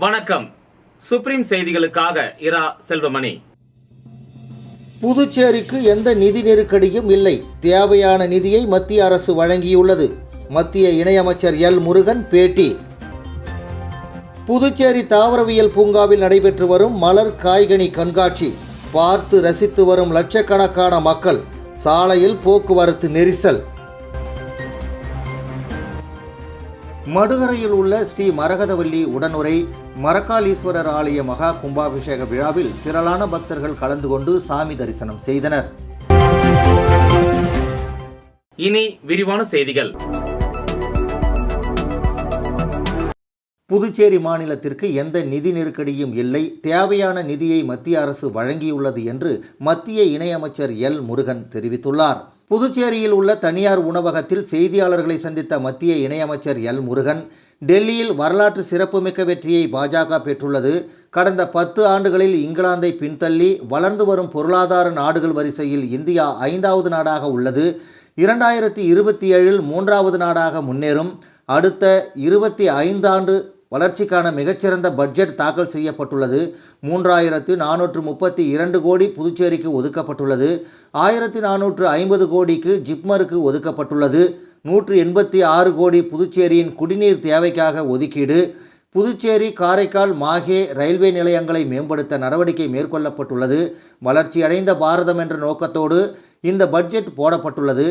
வணக்கம். சுப்ரீம் செய்திகளுக்காக இரா செல்வமணி. புதுச்சேரிக்கு எந்த நிதி நெருக்கடியும் இல்லை, தேவையான நிதியை மத்திய அரசு வழங்கியுள்ளது. மத்திய இணையமைச்சர் எல் முருகன் பேட்டி. புதுச்சேரி தாவரவியல் பூங்காவில் நடைபெற்று வரும் மலர் காய்கனி கண்காட்சி பார்த்து ரசித்து வரும் லட்சக்கணக்கான மக்கள். சாலையில் போக்குவரத்து நெரிசல். மடுகரையில் உள்ள ஸ்ரீ மரகதவல்லி உடனுரை மரக்காளீஸ்வரர் ஆலய மகா கும்பாபிஷேக விழாவில் திரளான பக்தர்கள் கலந்து கொண்டு சாமி தரிசனம் செய்தனர். இனி விரிவான செய்திகள். புதுச்சேரி மாநிலத்திற்கு எந்த நிதி நெருக்கடியும் இல்லை, தேவையான நிதியை மத்திய அரசு வழங்கியுள்ளது என்று மத்திய இணையமைச்சர் எல் முருகன் தெரிவித்துள்ளார். புதுச்சேரியில் உள்ள தனியார் உணவகத்தில் செய்தியாளர்களை சந்தித்த மத்திய இணையமைச்சர் எல் முருகன், டெல்லியில் வரலாற்று சிறப்புமிக்க வெற்றியை பாஜக பெற்றுள்ளது. கடந்த 10 ஆண்டுகளில் இங்கிலாந்தை பின்தள்ளி வளர்ந்து வரும் பொருளாதார நாடுகள் வரிசையில் இந்தியா 5வது நாடாக உள்ளது. 2027இல் 3வது நாடாக முன்னேறும். அடுத்த 25 ஆண்டு வளர்ச்சிக்கான மிகச்சிறந்த பட்ஜெட் தாக்கல் செய்யப்பட்டுள்ளது. 3432 கோடி புதுச்சேரிக்கு ஒதுக்கப்பட்டுள்ளது. 1450 கோடிக்கு ஜிப்மருக்கு ஒதுக்கப்பட்டுள்ளது. 186 கோடி புதுச்சேரியின் குடிநீர் தேவைக்காக ஒதுக்கீடு. புதுச்சேரி, காரைக்கால், மாஹே ரயில்வே நிலையங்களை மேம்படுத்த நடவடிக்கை மேற்கொள்ளப்பட்டுள்ளது. வளர்ச்சியடைந்த பாரதம் என்ற நோக்கத்தோடு இந்த பட்ஜெட் போடப்பட்டுள்ளது.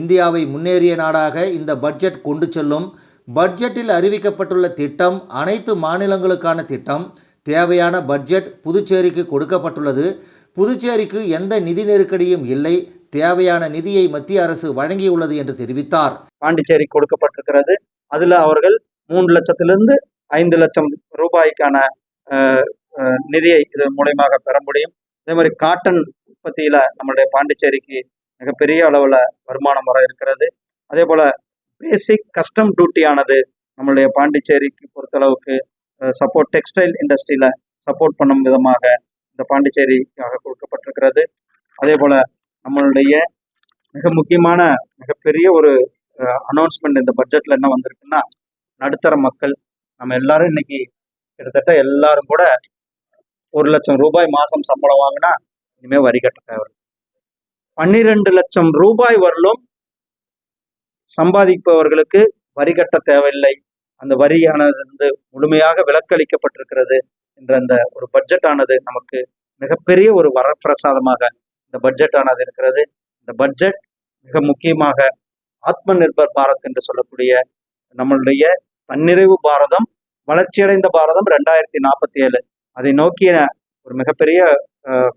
இந்தியாவை முன்னேறிய நாடாக இந்த பட்ஜெட் கொண்டு செல்லும். பட்ஜெட்டில் அறிவிக்கப்பட்டுள்ள திட்டம் அனைத்து மாநிலங்களுக்கான திட்டம். தேவையான பட்ஜெட் புதுச்சேரிக்கு கொடுக்கப்பட்டுள்ளது. புதுச்சேரிக்கு எந்த நிதி நெருக்கடியும் இல்லை, தேவையான நிதியை மத்திய அரசு வழங்கியுள்ளது என்று தெரிவித்தார். பாண்டிச்சேரி கொடுக்கப்பட்டிருக்கிறது. அதில் அவர்கள் 3 லட்சத்திலிருந்து 5 லட்சம் ரூபாய்க்கான நிதியை இது மூலயமாக பெற முடியும். அதே மாதிரி காட்டன் உற்பத்தியில் நம்மளுடைய பாண்டிச்சேரிக்கு மிகப்பெரிய அளவில் வருமானம் வர இருக்கிறது. அதே போல் பேசிக் கஸ்டம் டியூட்டி ஆனது நம்மளுடைய பாண்டிச்சேரிக்கு பொறுத்தளவுக்கு சப்போர்ட் டெக்ஸ்டைல் இண்டஸ்ட்ரியில் சப்போர்ட் பண்ணும் விதமாக இந்த பாண்டிச்சேரிக்காக கொடுக்கப்பட்டிருக்கிறது. அதே போல் நம்மளுடைய மிக முக்கியமான மிகப்பெரிய ஒரு அனௌன்ஸ்மெண்ட் இந்த பட்ஜெட்டில் என்ன வந்திருக்குன்னா, நடுத்தர மக்கள் நம்ம எல்லாரும் இன்னைக்கு கிட்டத்தட்ட எல்லாரும் கூட 1 லட்சம் ரூபாய் மாதம் சம்பளம் வாங்கினா இனிமேல் வரி கட்ட தேவை. 12 லட்சம் ரூபாய் வரலும் சம்பாதிப்பவர்களுக்கு வரி கட்ட தேவையில்லை. அந்த வரியானது முழுமையாக விலக்களிக்கப்பட்டிருக்கிறது என்ற அந்த ஒரு பட்ஜெட் ஆனது நமக்கு மிகப்பெரிய ஒரு வரப்பிரசாதமாக இந்த பட்ஜெட் ஆனது இருக்கிறது. இந்த பட்ஜெட் மிக முக்கியமாக ஆத்ம நிர்பர் பாரத் என்று சொல்லக்கூடிய நம்மளுடைய தன்னிறைவு பாரதம், வளர்ச்சியடைந்த பாரதம் 2047 அதை நோக்கிய ஒரு மிகப்பெரிய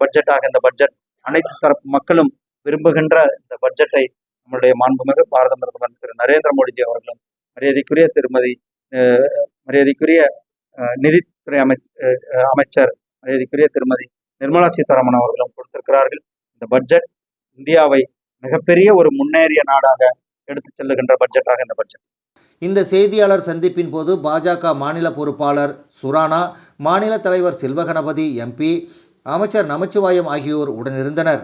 பட்ஜெட்டாக இந்த பட்ஜெட் அனைத்து தரப்பு மக்களும் விரும்புகின்ற இந்த பட்ஜெட்டை நம்மளுடைய மாண்புமிகு பாரத பிரதமர் திரு நரேந்திர மோடிஜி அவர்களும் மரியாதைக்குரிய நிதித்துறை அமைச்சர் மரியாதைக்குரிய திருமதி நிர்மலா சீதாராமன் அவர்களும் கொடுத்திருக்கிறார்கள். இந்த பட்ஜெட் இந்தியாவை மிகப்பெரிய ஒரு முன்னேறிய நாடாக எடுத்து செல்லுகின்ற பட்ஜெட்டாக இந்த பட்ஜெட். இந்த செய்தியாளர் சந்திப்பின் போது பாஜக மாநில பொறுப்பாளர் சுரானா, மாநில தலைவர் செல்வகணபதி எம்பி, அமைச்சர் நமச்சிவாயம் ஆகியோர் உடனிருந்தனர்.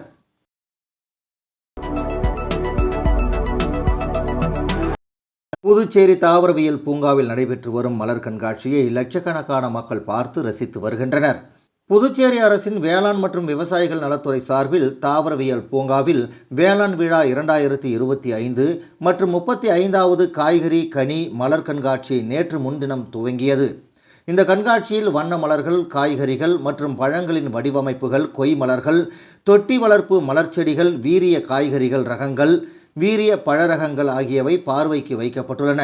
புதுச்சேரி தாவரவியல் பூங்காவில் நடைபெற்று வரும் மலர் கண்காட்சியை லட்சக்கணக்கான மக்கள் பார்த்து ரசித்து வருகின்றனர். புதுச்சேரி அரசின் வேளாண் மற்றும் விவசாயிகள் நலத்துறை சார்பில் தாவரவியல் பூங்காவில் வேளாண் விழா 2025 மற்றும் 35வது காய்கறி கனி மலர் கண்காட்சி நேற்று முன்தினம் துவங்கியது. இந்த கண்காட்சியில் வண்ண மலர்கள், காய்கறிகள் மற்றும் பழங்களின் வடிவமைப்புகள், கொய் மலர்கள், தொட்டி வளர்ப்பு மலர்ச்செடிகள், வீரிய காய்கறிகள் ரகங்கள், வீரிய பழ ரகங்கள் ஆகியவை பார்வைக்கு வைக்கப்பட்டுள்ளன.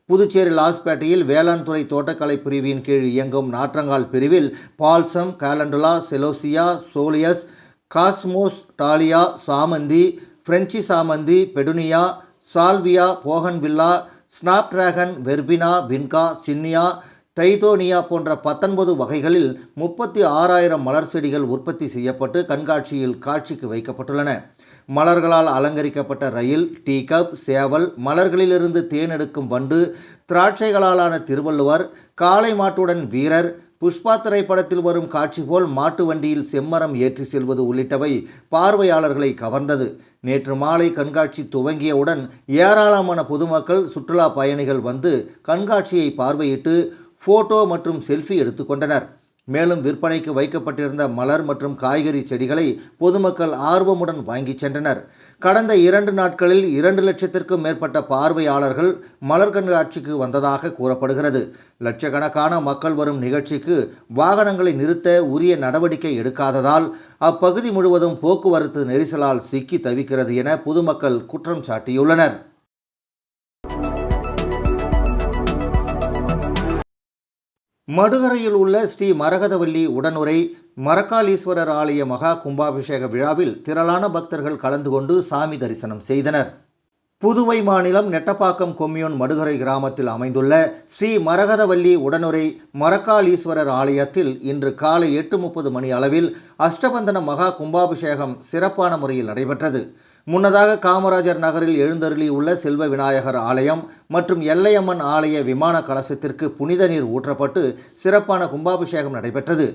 புதுச்சேரி லாஸ்பேட்டையில் வேளாண் துறை தோட்டக்கலை பிரிவின் கீழ் இயங்கும் நாற்றங்கால் பிரிவில் balsam, calendula, celosia, coleus, cosmos, dahlia, சாமந்தி, பிரெஞ்சி சாமந்தி, petunia, salvia, bougainvillea, snapdragon, verbena, vinca, zinnia, tithonia போன்ற 19 வகைகளில் 36,000 மலர் செடிகள் உற்பத்தி செய்யப்பட்டு கண்காட்சியில் காட்சிக்கு வைக்கப்பட்டுள்ளன. மலர்களால் அலங்கரிக்கப்பட்ட ரயில், டீ கப், சேவல், மலர்களிலிருந்து தேனெடுக்கும் வண்டு, திராட்சைகளாலான திருவள்ளுவர், காளை மாட்டுடன் வீரர், புஷ்பா திரைப்படத்தில் வரும் காட்சி போல் மாட்டு வண்டியில் செம்மரம் ஏற்றி செல்வது உள்ளிட்டவை பார்வையாளர்களை கவர்ந்தது. நேற்று மாலை கண்காட்சி துவங்கியவுடன் ஏராளமான பொதுமக்கள், சுற்றுலா பயணிகள் வந்து கண்காட்சியை பார்வையிட்டு போட்டோ மற்றும் செல்ஃபி எடுத்துக்கொண்டனர். மேலும் விற்பனைக்கு வைக்கப்பட்டிருந்த மலர் மற்றும் காய்கறி செடிகளை பொதுமக்கள் ஆர்வமுடன் வாங்கிச் சென்றனர். கடந்த 2 நாட்களில் 2 லட்சத்திற்கும் மேற்பட்ட பார்வையாளர்கள் மலர் கண்காட்சிக்கு வந்ததாக கூறப்படுகிறது. லட்சக்கணக்கான மக்கள் வரும் நிகழ்ச்சிக்கு வாகனங்களை நிறுத்த உரிய நடவடிக்கை எடுக்காததால் அப்பகுதி முழுவதும் போக்குவரத்து நெரிசலால் சிக்கி தவிக்கிறது என பொதுமக்கள் குற்றம் சாட்டியுள்ளனர். மடுகரையில் உள்ள ஸ்ரீ மரகதவல்லி உடனுறை மரக்காளீஸ்வரர் ஆலய மகா கும்பாபிஷேக விழாவில் திரளான பக்தர்கள் கலந்து கொண்டு சாமி தரிசனம் செய்தனர். புதுவை மாநிலம் நெட்டப்பாக்கம் கொம்யூன் மடுகரை கிராமத்தில் அமைந்துள்ள ஸ்ரீ மரகதவல்லி உடனுறை மரக்காளீஸ்வரர் ஆலயத்தில் இன்று காலை 8:30 மணி அளவில் அஷ்டபந்தன மகா கும்பாபிஷேகம் சிறப்பான முறையில் நடைபெற்றது. முன்னதாக காமராஜர் நகரில் எழுந்தருளி உள்ள செல்வ விநாயகர் ஆலயம் மற்றும் எல்லையம்மன் ஆலய விமான கலசத்திற்கு புனித நீர் ஊற்றப்பட்டு சிறப்பான கும்பாபிஷேகம் நடைபெற்றது.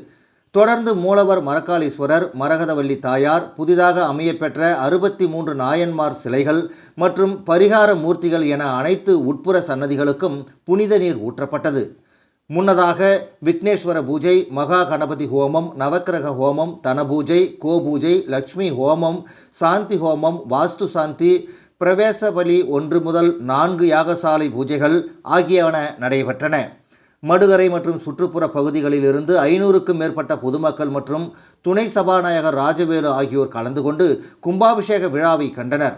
தொடர்ந்து மூலவர் மரக்காளீஸ்வரர், மரகதவல்லி தாயார், புதிதாக அமையப்பெற்ற 63 நாயன்மார் சிலைகள் மற்றும் பரிகார மூர்த்திகள் என அனைத்து உட்புற சன்னதிகளுக்கும் புனித நீர் ஊற்றப்பட்டது. முன்னதாக விக்னேஸ்வர பூஜை, மகா கணபதி ஹோமம், நவக்கிரக ஹோமம், தனபூஜை, கோபூஜை, லட்சுமி ஹோமம், சாந்தி ஹோமம், வாஸ்து சாந்தி, பிரவேச பலி 1 முதல் 4 யாகசாலை பூஜைகள் ஆகியன நடைபெற்றன. மடுகரை மற்றும் சுற்றுப்புற பகுதிகளில் இருந்து 500க்கும் மேற்பட்ட பொதுமக்கள் மற்றும் துணை சபாநாயகர் ராஜவேலு ஆகியோர் கலந்து கொண்டு கும்பாபிஷேக விழாவை கண்டனர்.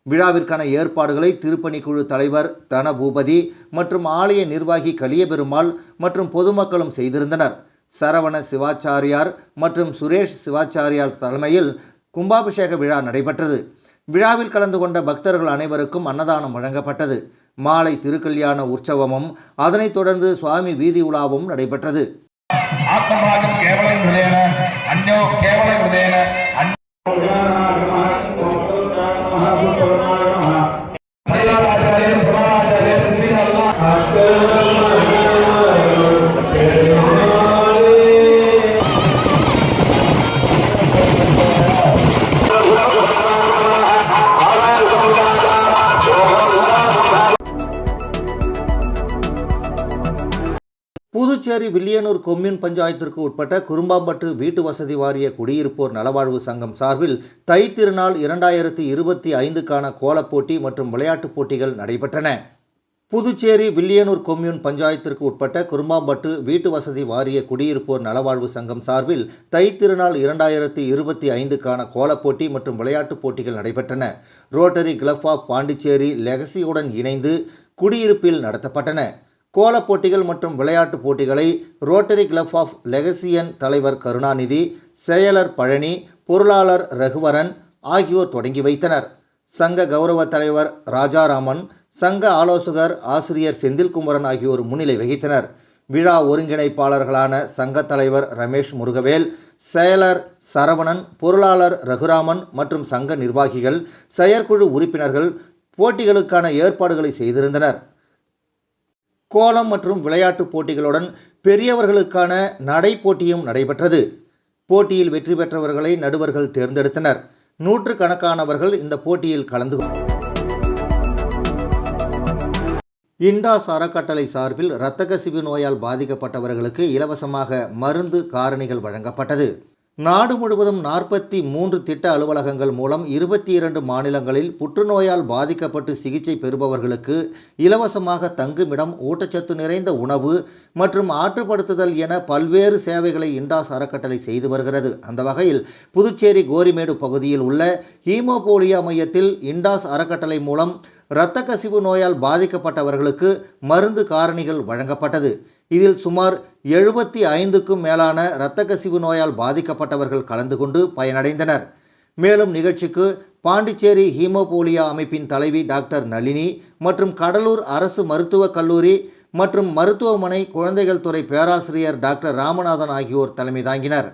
விழாவிற்கான ஏற்பாடுகளை திருப்பணிக்குழு தலைவர் தனபூபதி மற்றும் ஆலய நிர்வாகி கலியபெருமாள் மற்றும் பொதுமக்களும் செய்திருந்தனர். சரவண சிவாச்சாரியார் மற்றும் சுரேஷ் சிவாச்சாரியார் தலைமையில் கும்பாபிஷேக விழா நடைபெற்றது. விழாவில் கலந்து கொண்ட பக்தர்கள் அனைவருக்கும் அன்னதானம் வழங்கப்பட்டது. மாலை திருக்கல்யாண உற்சவமும் அதனைத் தொடர்ந்து சுவாமி வீதி உலாவும் நடைபெற்றது. புதுச்சேரி வில்லியனூர் கொம்யூன் பஞ்சாயத்திற்கு உட்பட்ட குரும்பாம்பட்டு வீட்டு வசதி வாரிய குடியிருப்போர் நலவாழ்வு சங்கம் சார்பில் தை திருநாள் 2025க்கான கோலப்போட்டி மற்றும் விளையாட்டுப் போட்டிகள் நடைபெற்றன. புதுச்சேரி வில்லியனூர் கொம்யூன் பஞ்சாயத்திற்கு உட்பட்ட குரும்பாம்பட்டு வீட்டு வசதி வாரிய குடியிருப்போர் நலவாழ்வு சங்கம் சார்பில் தை திருநாள் 2025க்கான கோலப்போட்டி மற்றும் விளையாட்டுப் போட்டிகள் நடைபெற்றன. ரோட்டரி கிளப் ஆஃப் பாண்டிச்சேரி லெகசியுடன் இணைந்து குடியிருப்பில் நடத்தப்பட்டன. கோலப் போட்டிகள் மற்றும் விளையாட்டுப் போட்டிகளை ரோட்டரி கிளப் ஆஃப் லெகசியன் தலைவர் கருணாநிதி, செயலர் பழனி, பொருளாளர் ரகுவரன் ஆகியோர் தொடங்கி வைத்தனர். சங்க கௌரவ தலைவர் ராஜாராமன், சங்க ஆலோசகர் ஆசிரியர் செந்தில்குமரன் ஆகியோர் முன்னிலை வகித்தனர். விழா ஒருங்கிணைப்பாளர்களான சங்க தலைவர் ரமேஷ் முருகவேல், செயலர் சரவணன், பொருளாளர் ரகுராமன் மற்றும் சங்க நிர்வாகிகள், செயற்குழு உறுப்பினர்கள் போட்டிகளுக்கான ஏற்பாடுகளை செய்திருந்தனர். கோலம் மற்றும் விளையாட்டுப் போட்டிகளுடன் பெரியவர்களுக்கான நடை போட்டியும் நடைபெற்றது. போட்டியில் வெற்றி பெற்றவர்களை நடுவர்கள் தேர்ந்தெடுத்தனர். 100கணக்கானவர்கள் இந்த போட்டியில் கலந்து இண்டாஸ் அறக்கட்டளை சார்பில் இரத்த கசிவு நோயால் பாதிக்கப்பட்டவர்களுக்கு இலவசமாக மருந்து காரணிகள் வழங்கப்பட்டது. நாடு முழுவதும் 43 திட்ட அலுவலகங்கள் மூலம் 22 மாநிலங்களில் புற்றுநோயால் பாதிக்கப்பட்டு சிகிச்சை பெறுபவர்களுக்கு இலவசமாக தங்குமிடம், ஊட்டச்சத்து நிறைந்த உணவு மற்றும் ஆற்றுப்படுத்துதல் என பல்வேறு சேவைகளை இண்டாஸ் அறக்கட்டளை செய்து வருகிறது. அந்த வகையில் புதுச்சேரி கோரிமேடு பகுதியில் உள்ள ஹீமோபோலியா மையத்தில் இண்டாஸ் அறக்கட்டளை மூலம் இரத்த கசிவு நோயால் பாதிக்கப்பட்டவர்களுக்கு மருந்து காரணிகள் வழங்கப்பட்டது. இதில் சுமார் 75க்கும் மேலான இரத்த கசிவு நோயால் பாதிக்கப்பட்டவர்கள் கலந்து கொண்டு பயனடைந்தனர். மேலும் நிகழ்ச்சிக்கு பாண்டிச்சேரி ஹீமோபோலியா அமைப்பின் தலைவி டாக்டர் நளினி மற்றும் கடலூர் அரசு மருத்துவக் கல்லூரி மற்றும் மருத்துவமனை குழந்தைகள் துறை பேராசிரியர் டாக்டர் ராமநாதன் ஆகியோர் தலைமை தாங்கினர்.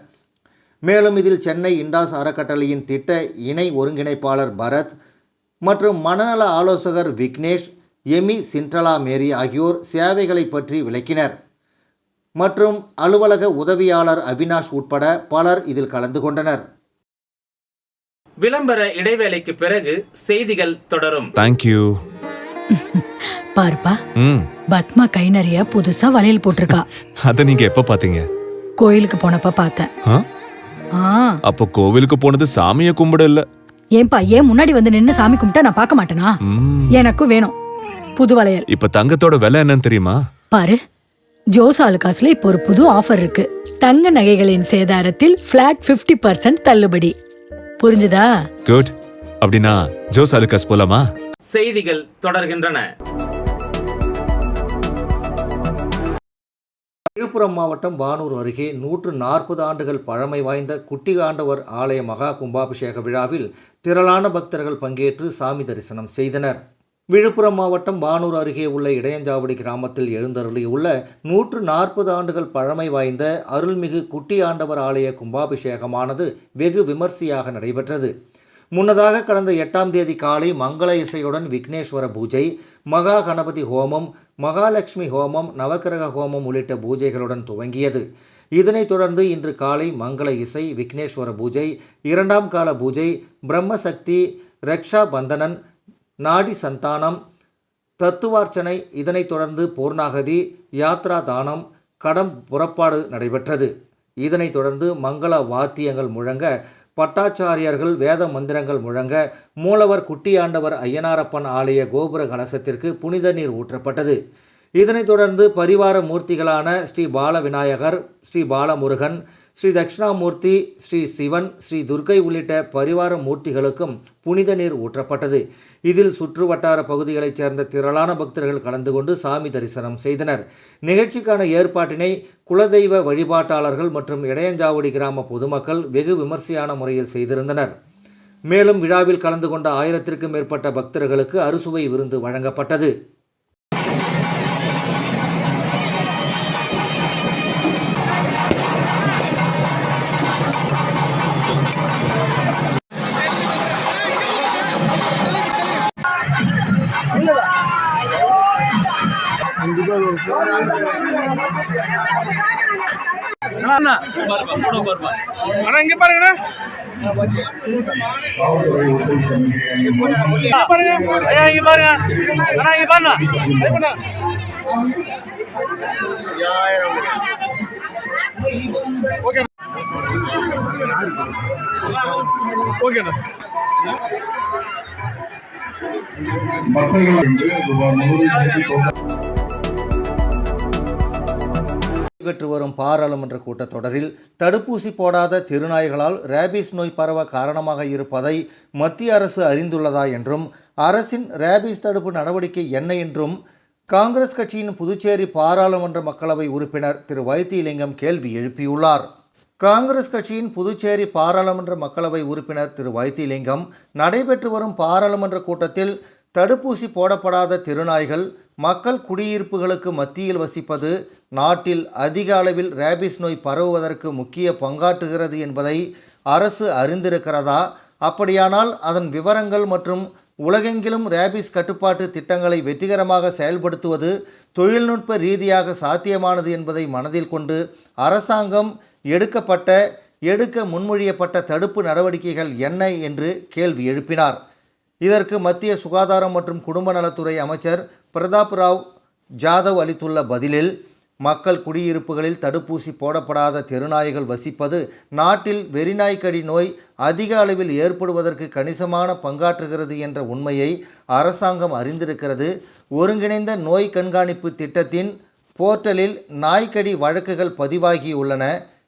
மேலும் இதில் சென்னை இண்டாஸ் அறக்கட்டளையின் திட்ட இணை ஒருங்கிணைப்பாளர் பரத் மற்றும் மனநல ஆலோசகர் விக்னேஷ், எமி சின்ட்ரலா மேரி ஆகியோர் சேவைகளை பற்றி விளக்கினர். மற்றும் அலுவலக உதவியாளர் அவினாஷ் உட்பட பலர் இதில் கலந்து கொண்டனர். விளம்பர இடைவேளைக்கு பிறகு செய்திகள் தொடரும். Thank you. பாருப்பா, ம் பத்மா கை நிறைய புதுசா வளையல் போட்டிருக்கா. அத நீங்க எப்ப பாத்தீங்க? கோயிலுக்கு போனப்ப பார்த்தேன். ஆ? ஆ, அப்போ கோவிலுக்கு போனது சாமிய கும்பிட இல்ல. ஏன்பா ஏன் முன்னாடி வந்து நின்னு சாமி கும்பிட்டா நான் பார்க்க மாட்டேனா? ம். எனக்கும் வேணும் புது வளையல். இப்ப தங்கத்தோட விலை என்னன்னு தெரியுமா? பாரு, ஜோஸ் ஆலுகாஸ்ல இப்போ ஒரு புது ஆஃபர் இருக்கு. தங்க நகைகளின் சேதாரத்தில் பிளாட் 50% தள்ளுபடி. புரிஞ்சுதா? குட். அப்படின்னா ஜோஸ் அலுகாஸ் போலாமா? செய்திகள் தொடர்கின்றன. விழுப்புரம் மாவட்டம் வானூர் அருகே 140 ஆண்டுகள் பழமை வாய்ந்த குட்டிகாண்டவர் ஆலய மகா கும்பாபிஷேக விழாவில் திரளான பக்தர்கள் பங்கேற்று சாமி தரிசனம் செய்தனர். விழுப்புரம் மாவட்டம் வானூர் அருகே உள்ள இடையஞ்சாவடி கிராமத்தில் எழுந்தருளியுள்ள 140 ஆண்டுகள் பழமை வாய்ந்த அருள்மிகு குட்டி ஆண்டவர் ஆலய கும்பாபிஷேகமானது வெகு விமர்சையாக நடைபெற்றது. முன்னதாக கடந்த 8ஆம் தேதி காலை மங்கள இசையுடன் விக்னேஸ்வர பூஜை, மகா கணபதி ஹோமம், மகாலட்சுமி ஹோமம், நவக்கிரக ஹோமம் உள்ளிட்ட பூஜைகளுடன் துவங்கியது. இதனைத் தொடர்ந்து இன்று காலை மங்கள இசை, விக்னேஸ்வர பூஜை, 2ஆம் கால பூஜை, பிரம்மசக்தி, ரக்ஷா பந்தனன், நாடி சந்தானம், தத்துவார்ச்சனை, இதனைத் தொடர்ந்து பூர்ணாகதி, யாத்ரா தானம், கடம் புறப்பாடு நடைபெற்றது. இதனைத் தொடர்ந்து மங்கள வாத்தியங்கள் முழங்க, பட்டாச்சாரியர்கள் வேத மந்திரங்கள் முழங்க, மூலவர் குட்டியாண்டவர் ஐயனாரப்பன் ஆலய கோபுர கலசத்திற்கு புனித நீர் ஊற்றப்பட்டது. இதனைத் தொடர்ந்து பரிவார மூர்த்திகளான ஸ்ரீ பால விநாயகர், ஸ்ரீ பாலமுருகன், ஸ்ரீ தட்சிணாமூர்த்தி, ஸ்ரீ சிவன், ஸ்ரீ துர்க்கை உள்ளிட்ட பரிவார மூர்த்திகளுக்கும் புனித நீர் ஊற்றப்பட்டது. இதில் சுற்று வட்டார பகுதிகளைச் சேர்ந்த திரளான பக்தர்கள் கலந்து கொண்டு சாமி தரிசனம் செய்தனர். நிகழ்ச்சிக்கான ஏற்பாட்டினை குலதெய்வ வழிபாட்டாளர்கள் மற்றும் இடையஞ்சாவடி கிராம பொதுமக்கள் வெகு விமர்சையான முறையில் செய்திருந்தனர். மேலும் விழாவில் கலந்து கொண்ட 1000க்கும் மேற்பட்ட பக்தர்களுக்கு அறுசுவை விருந்து வழங்கப்பட்டது. அண்ணா இங்க பாருங்கண்ணா, பாருங்க ஐயா, இங்க பாருங்க அண்ணா, இங்க பாருங்க. ஓகே ஓகேண்ணா. நடைபெற்று வரும் பாராளுமன்ற கூட்டத்தொடரில் தடுப்பூசி போடாத தெருநாய்களால் ரேபீஸ் நோய் பரவ காரணமாக இருப்பதை மத்திய அரசு அறிந்துள்ளதா என்றும், அரசின் ரேபீஸ் தடுப்பு நடவடிக்கை என்ன என்றும் காங்கிரஸ் கட்சியின் புதுச்சேரி பாராளுமன்ற மக்களவை உறுப்பினர் திரு வைத்திலிங்கம் கேள்வி எழுப்பியுள்ளார். காங்கிரஸ் கட்சியின் புதுச்சேரி பாராளுமன்ற மக்களவை உறுப்பினர் திரு வைத்திலிங்கம் நடைபெற்று வரும் பாராளுமன்ற கூட்டத்தில் தடுப்பூசி போடப்படாத தெருநாய்கள் மக்கள் குடியிருப்புகளுக்கு மத்தியில் வசிப்பது நாட்டில் அதிக அளவில் ரேபீஸ் நோய் பரவுவதற்கு முக்கிய பங்காற்றுகிறது என்பதை அரசு அறிந்திருக்கிறதா? அப்படியானால் அதன் விவரங்கள் மற்றும் உலகெங்கிலும் ரேபீஸ் கட்டுப்பாட்டு திட்டங்களை வெற்றிகரமாக செயல்படுத்துவது தொழில்நுட்ப ரீதியாக சாத்தியமானது என்பதை மனதில் கொண்டு அரசாங்கம் எடுக்க முன்மொழியப்பட்ட தடுப்பு நடவடிக்கைகள் என்ன என்று கேள்வி எழுப்பினார். இதற்கு மத்திய சுகாதாரம் மற்றும் குடும்ப நலத்துறை அமைச்சர் பிரதாப் ராவ் ஜாதவ் அளித்துள்ள பதிலில், மக்கள் குடியிருப்புகளில் தடுப்பூசி போடப்படாத தெருநாய்கள் வசிப்பது நாட்டில் வெறிநாய்க்கடி நோய் அதிக அளவில் ஏற்படுவதற்கு கணிசமான பங்காற்றுகிறது என்ற உண்மையை அரசாங்கம் அறிந்திருக்கிறது. ஒருங்கிணைந்த நோய் கண்காணிப்பு திட்டத்தின் போர்ட்டலில் நாய்க்கடி வழக்குகள் பதிவாகியுள்ளன.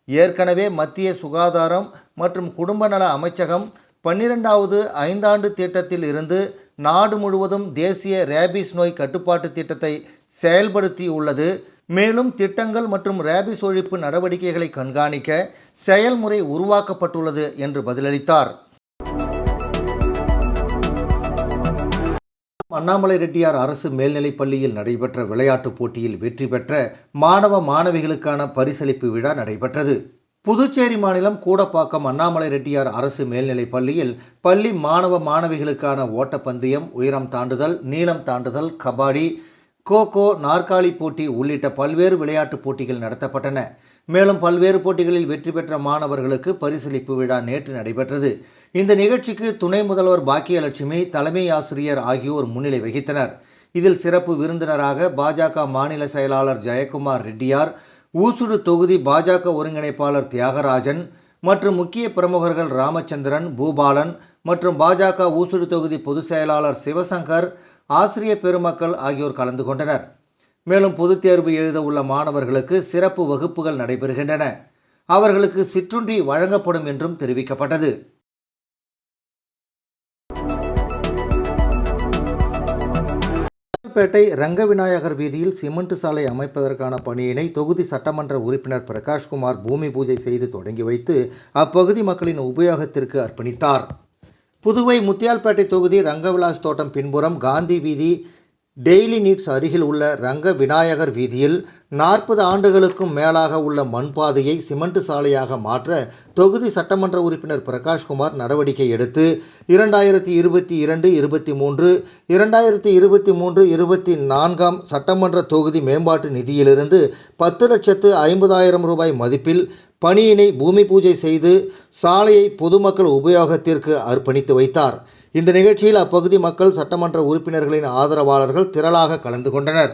ஏற்கனவே மத்திய சுகாதாரம் மற்றும் குடும்ப நல அமைச்சகம் 12வது ஐந்தாண்டு திட்டத்தில் இருந்து நாடு முழுவதும் தேசிய ரேபீஸ் நோய் கட்டுப்பாட்டு திட்டத்தை செயல்படுத்தியுள்ளது. மேலும் திட்டங்கள் மற்றும் ரேபீஸ் ஒழிப்பு நடவடிக்கைகளை கண்காணிக்க செயல்முறை உருவாக்கப்பட்டுள்ளது என்று பதிலளித்தார். அண்ணாமலை ரெட்டியார் அரசு மேல்நிலைப் பள்ளியில் நடைபெற்ற விளையாட்டுப் போட்டியில் வெற்றி பெற்ற மாணவ மாணவிகளுக்கான பரிசளிப்பு விழா நடைபெற்றது. புதுச்சேரி மாநிலம் கூடப்பாக்கம் அண்ணாமலை ரெட்டியார் அரசு மேல்நிலைப் பள்ளியில் பள்ளி மாணவ மாணவிகளுக்கான ஓட்டப்பந்தயம், உயரம் தாண்டுதல், நீளம் தாண்டுதல், கபாடி, கோகோ, நாற்காலி போட்டி உள்ளிட்ட பல்வேறு விளையாட்டுப் போட்டிகள் நடத்தப்பட்டன. மேலும் பல்வேறு போட்டிகளில் வெற்றி பெற்ற மாணவர்களுக்கு பரிசளிப்பு விழா நேற்று நடைபெற்றது. இந்த நிகழ்ச்சிக்கு துணை முதல்வர் பாக்கியலட்சுமி, தலைமை ஆசிரியர் ஆகியோர் முன்னிலை வகித்தனர். இதில் சிறப்பு விருந்தினராக பாஜக மாநில செயலாளர் ஜெயக்குமார் ரெட்டியார், ஊசுடு தொகுதி பாஜக ஒருங்கிணைப்பாளர் தியாகராஜன் மற்றும் முக்கிய பிரமுகர்கள் ராமச்சந்திரன், பூபாலன் மற்றும் பாஜக ஊசுடு தொகுதி பொதுச் செயலாளர் சிவசங்கர், ஆசிரிய பெருமக்கள் ஆகியோர் கலந்து கொண்டனர். மேலும் பொதுத் தேர்வு எழுத உள்ள மாணவர்களுக்கு சிறப்பு வகுப்புகள் நடைபெறுகின்றன. அவர்களுக்கு சிற்றுண்டி வழங்கப்படும் என்றும் தெரிவிக்கப்பட்டது. பேட்டை ரங்கவிநாயகர் வீதியில் சிமெண்ட் சாலை அமைப்பதற்கான பணியினை தொகுதி சட்டமன்ற உறுப்பினர் பிரகாஷ்குமார் பூமி பூஜை செய்து தொடங்கி வைத்து அப்பகுதி மக்களின் உபயோகத்திற்கு அர்ப்பணித்தார். புதுவை முத்தியால்பேட்டை தொகுதி ரங்கவிலாஸ் தோட்டம் பின்புறம் காந்தி வீதி டெய்லி நீட்ஸ் அருகில் உள்ள ரங்க விநாயகர் வீதியில் 40 ஆண்டுகளுக்கும் மேலாக உள்ள மண்பாதையை சிமெண்ட் சாலையாக மாற்ற தொகுதி சட்டமன்ற உறுப்பினர் பிரகாஷ்குமார் நடவடிக்கை எடுத்து 2022-23, 2023-24 சட்டமன்ற தொகுதி மேம்பாட்டு நிதியிலிருந்து 10,50,000 ரூபாய் மதிப்பில் பணியினை பூமி பூஜை செய்து சாலையை பொதுமக்கள் உபயோகத்திற்கு அர்ப்பணித்து வைத்தார். இந்த நிகழ்ச்சியில் அப்பகுதி மக்கள், சட்டமன்ற உறுப்பினர்களின் ஆதரவாளர்கள் திரளாக கலந்து கொண்டனர்.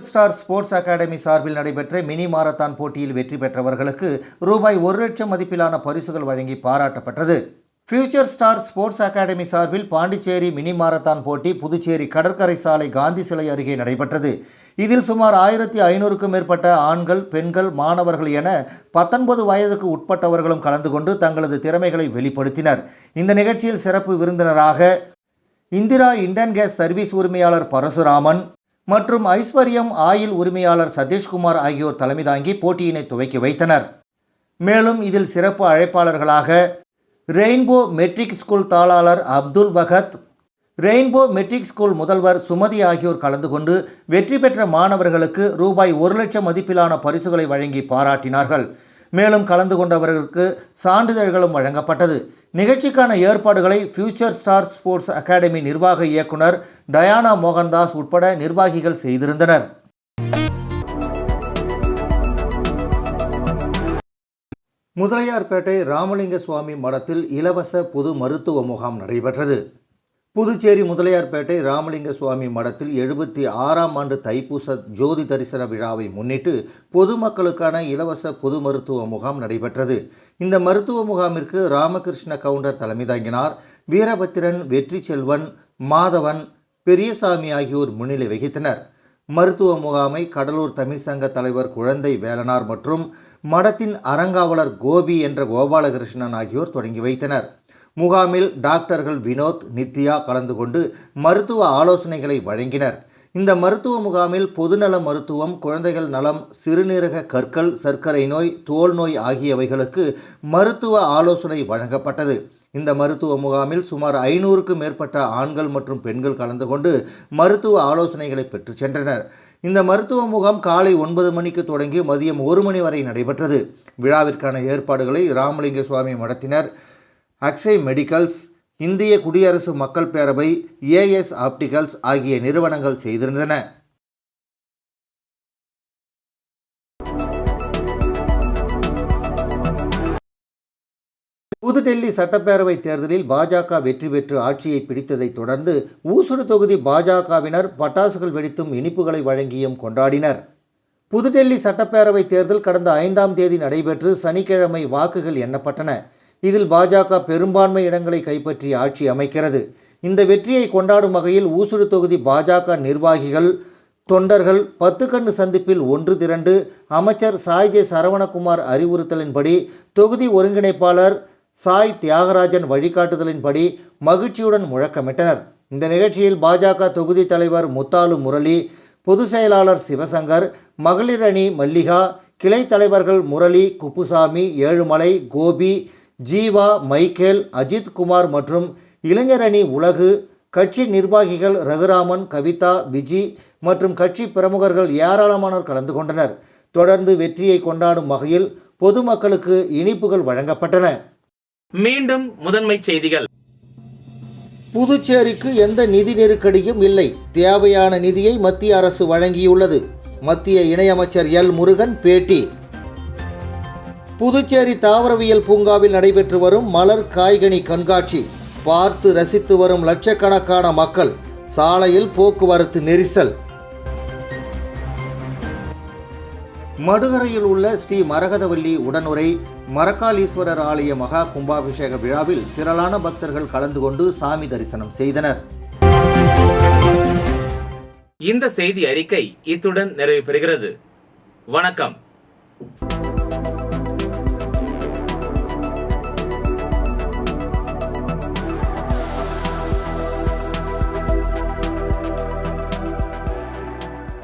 ஸ்டார் ஸ்போர்ட்ஸ் அகாடமி சார்பில் நடைபெற்ற மினி மாரத்தான் போட்டியில் வெற்றி பெற்றவர்களுக்கு ரூபாய் 1,00,000 மதிப்பிலான பரிசுகள் வழங்கி பாராட்டப்பட்டது. ஃபியூச்சர் ஸ்டார் ஸ்போர்ட்ஸ் அகாடமி சார்பில் பாண்டிச்சேரி மினி மாரத்தான் போட்டி புதுச்சேரி கடற்கரை சாலை காந்தி சிலை அருகே நடைபெற்றது. இதில் சுமார் 1,500க்கும் மேற்பட்ட ஆண்கள், பெண்கள், மாணவர்கள் என 19 வயதுக்கு உட்பட்டவர்களும் கலந்து கொண்டு தங்களது திறமைகளை வெளிப்படுத்தினர். இந்த நிகழ்ச்சியில் சிறப்பு விருந்தினராக இந்திரா இண்டன் கேஸ் சர்வீஸ் உரிமையாளர் பரசுராமன் மற்றும் ஐஸ்வர்யம் ஆயில் உரிமையாளர் சதீஷ்குமார் ஆகியோர் தலைமை தாங்கி போட்டியினை துவக்கி வைத்தனர். மேலும் இதில் சிறப்பு அழைப்பாளர்களாக ரெயின்போ மெட்ரிக் ஸ்கூல் தாளாளர் Abdul Bhagat, rainbow matric school முதல்வர் சுமதி ஆகியோர் கலந்து கொண்டு வெற்றி பெற்ற மாணவர்களுக்கு ரூபாய் 1,00,000 மதிப்பிலான பரிசுகளை வழங்கி பாராட்டினார்கள். மேலும் கலந்து கொண்டவர்களுக்கு சான்றிதழ்களும் வழங்கப்பட்டது. நிகழ்ச்சிக்கான ஏற்பாடுகளை ஃபியூச்சர் ஸ்டார் ஸ்போர்ட்ஸ் அகாடமி நிர்வாக இயக்குனர் டயானா மோகன்தாஸ் உட்பட நிர்வாகிகள் செய்திருந்தனர். முதலியார்பேட்டை ராமலிங்க சுவாமி மடத்தில் இலவச பொது மருத்துவ முகாம் நடைபெற்றது. புதுச்சேரி முதலியார்பேட்டை ராமலிங்க சுவாமி மடத்தில் 76ஆம் ஆண்டு தைப்பூச ஜோதி தரிசன விழாவை முன்னிட்டு பொதுமக்களுக்கான இலவச பொது மருத்துவ முகாம் நடைபெற்றது. இந்த மருத்துவ முகாமிற்கு ராமகிருஷ்ண கவுண்டர் தலைமை தாங்கினார். வீரபத்திரன், வெற்றி செல்வன், மாதவன், பெரியசாமி ஆகியோர் முன்னிலை வகித்தனர். மருத்துவ முகாமை கடலூர் தமிழ்சங்க தலைவர் குழந்தை வேலனார் மற்றும் மடத்தின் அறங்காவலர் கோபி என்ற கோபாலகிருஷ்ணன் ஆகியோர் தொடங்கி வைத்தனர். முகாமில் டாக்டர்கள் வினோத், நித்யா கலந்து கொண்டு மருத்துவ ஆலோசனைகளை வழங்கினர். இந்த மருத்துவ முகாமில் பொதுநல மருத்துவம், குழந்தைகள் நலம், சிறுநீரக கற்கள், சர்க்கரை நோய், தோல் நோய் ஆகியவைகளுக்கு மருத்துவ ஆலோசனை வழங்கப்பட்டது. இந்த மருத்துவ முகாமில் சுமார் 500க்கும் மேற்பட்ட ஆண்கள் மற்றும் பெண்கள் கலந்து கொண்டு மருத்துவ ஆலோசனைகளை பெற்று சென்றனர். இந்த மருத்துவ முகாம் காலை 9 மணிக்கு தொடங்கி மதியம் 1 மணி வரை நடைபெற்றது. விழாவிற்கான ஏற்பாடுகளை ராமலிங்க சுவாமி மடத்தினர், அக்ஷய் மெடிக்கல்ஸ், இந்திய குடியரசு மக்கள் பேரவை, ஏஎஸ் ஆப்டிகல்ஸ் ஆகிய நிறுவனங்கள் செய்திருந்தன. புதுடெல்லி சட்டப்பேரவை தேர்தலில் பாஜக வெற்றி பெற்று ஆட்சியை பிடித்ததை தொடர்ந்து ஊசுடு தொகுதி பாஜகவினர் பட்டாசுகள் வெடித்தும் இனிப்புகளை வழங்கியும் கொண்டாடினர். புதுடெல்லி சட்டப்பேரவை தேர்தல் கடந்த 5ஆம் தேதி நடைபெற்று சனிக்கிழமை வாக்குகள் எண்ணப்பட்டன. இதில் பாஜக பெரும்பான்மை இடங்களை கைப்பற்றி ஆட்சி அமைக்கிறது. இந்த வெற்றியை கொண்டாடும் வகையில் ஊசுடு தொகுதி பாஜக நிர்வாகிகள், தொண்டர்கள் 10 கண்ணு சந்திப்பில் ஒன்று திரண்டு அமைச்சர் சாய் ஜே சரவணகுமார் அறிவுறுத்தலின்படி, தொகுதி ஒருங்கிணைப்பாளர் சாய் தியாகராஜன் வழிகாட்டுதலின்படி மகிழ்ச்சியுடன் முழக்கமிட்டனர். இந்த நிகழ்ச்சியில் பாஜக தொகுதி தலைவர் முத்தாலு முரளி, பொதுச் செயலாளர் சிவசங்கர், மகளிர் அணி மல்லிகா, கிளை தலைவர்கள் முரளி, குப்புசாமி, ஏழுமலை, கோபி, ஜீவா, மைக்கேல், அஜித் குமார் மற்றும் இளைஞர் அணி உலகு, கட்சி நிர்வாகிகள் ரகுராமன், கவிதா, விஜி மற்றும் கட்சி பிரமுகர்கள் ஏராளமானோர் கலந்து கொண்டனர். தொடர்ந்து வெற்றியை கொண்டாடும் வகையில் பொதுமக்களுக்கு இனிப்புகள் வழங்கப்பட்டன. மீண்டும் முதன்மை செய்திகள். புதுச்சேரிக்கு எந்த நிதி நெருக்கடியும் இல்லை. தேவையான நிதியை மத்திய அரசு வழங்கியுள்ளது. மத்திய இணையமைச்சர் எல். முருகன் பேட்டி. புதுச்சேரி தாவரவியல் பூங்காவில் நடைபெற்று வரும் மலர் காய்கனி கண்காட்சி பார்த்து ரசித்து வரும் லட்சக்கணக்கான மக்கள். சாலையில் போக்குவரத்து நெரிசல். மடுகரையில் உள்ள ஸ்ரீ மரகதவல்லி உடனுரை மரக்காளீஸ்வரர் ஆலய மகா கும்பாபிஷேக விழாவில் திரளான பக்தர்கள் கலந்து கொண்டு சாமி தரிசனம் செய்தனர். இந்த செய்தி அறிக்கை இத்துடன் நிறைவு பெறுகிறது. வணக்கம்.